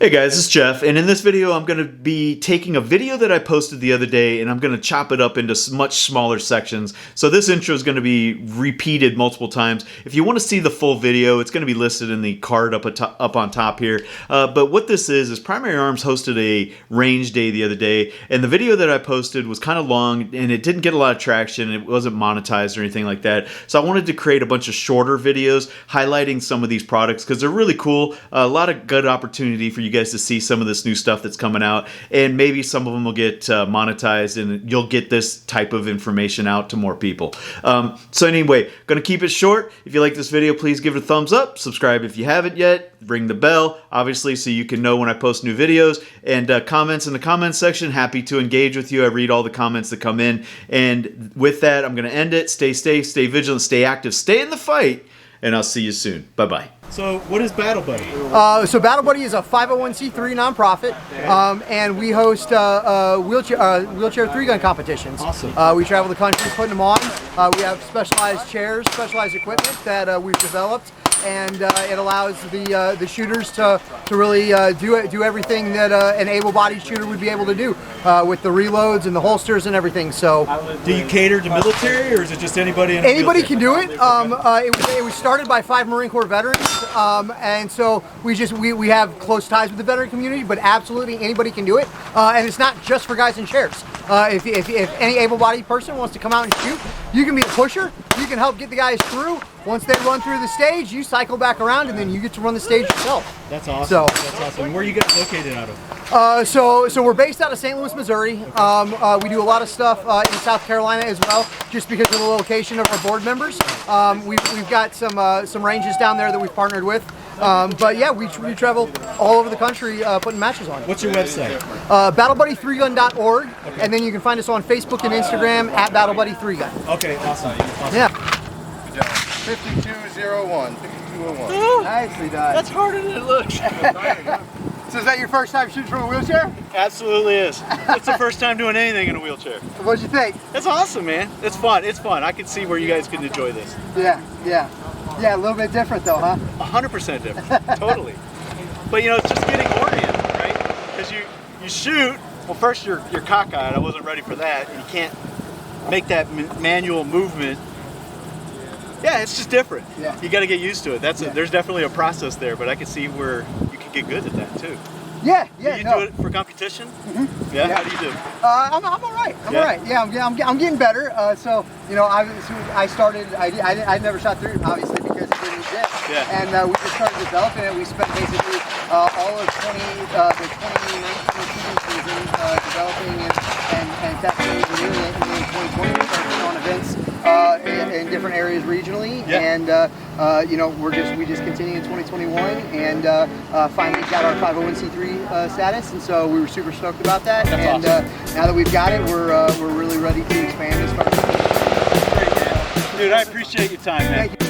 Hey guys, it's Jeff, and in this video I'm going to be taking a video that I posted the other day and I'm going to chop it up into much smaller sections. So this intro is going to be repeated multiple times. If you want to see the full video, it's going to be listed in the card up on top here. But what this is Primary Arms hosted a range day the other day, and the video that I posted was kind of long and it didn't get a lot of traction. It wasn't monetized or anything like that. So I wanted to create a bunch of shorter videos highlighting some of these products because they're really cool. A lot of good opportunity for you guys to see some of this new stuff that's coming out, and maybe some of them will get monetized and you'll get this type of information out to more people. So anyway, gonna keep it short. If you like this video, please give it a thumbs up, subscribe if you haven't yet, ring the bell obviously so you can know when I post new videos, and comments in the comments section. Happy to engage with you. I read all the comments that come in, and with that I'm gonna end it. Stay safe, stay vigilant, stay active, stay in the fight, and I'll see you soon. Bye-bye. So what is Battle Buddy? So Battle Buddy is a 501c3 nonprofit, and we host wheelchair three-gun competitions. Awesome. We travel the country putting them on. We have specialized chairs, specialized equipment that we've developed, and it allows the shooters to really do everything that an able-bodied shooter would be able to do with the reloads and the holsters and everything. So, do you cater to military, or is it just anybody? Anybody can do it. It was started by 5 Marine Corps veterans, and so we have close ties with the veteran community. But absolutely anybody can do it, and it's not just for guys in chairs. If any able-bodied person wants to come out and shoot, you can be a pusher. You can help get the guys through. Once they run through the stage, you cycle back around, and then you get to run the stage yourself. That's awesome. So, that's awesome. Where are you guys located out of? So we're based out of St. Louis, Missouri. We do a lot of stuff in South Carolina as well, just because of the location of our board members. We've got some ranges down there that we've partnered with. But yeah, we travel all over the country putting matches on. What's your website? BattleBuddy3gun.org, and then you can find us on Facebook and Instagram at BattleBuddy3gun. Okay, awesome. Yeah. 5201. 5201. Nicely done. That's harder than it looks. So is that your first time shooting from a wheelchair? Absolutely is. It's the first time doing anything in a wheelchair. What'd you think? It's awesome, man. It's fun. It's fun. I can see where you guys can enjoy this. Yeah, a little bit different though, huh? 100% different. Totally. But you know, it's just getting oriented, right? Because you shoot. Well, first you're cockeyed. I wasn't ready for that, and you can't make that manual movement. Yeah, it's just different. Yeah. You got to get used to it. There's definitely a process there, but I can see where you can get good at that too. Yeah. Do you do it for competition? Mm-hmm. Yeah? How do you do? I'm all right. I'm all right. Yeah, I'm getting better. So you know, I started. I never shot through, obviously, because it didn't exist. Yeah. And we just started developing it. We spent basically all of the 2019 season developing and testing and doing it. And then 2020 we started on events in different areas regionally. Yeah. And you know, we just continue in 2021 and finally got our 501c3 status, and so we were super stoked about that. That's and awesome. Now that we've got it, we're really ready to expand and start. Great, man. Dude, I appreciate your time, man. Thank you.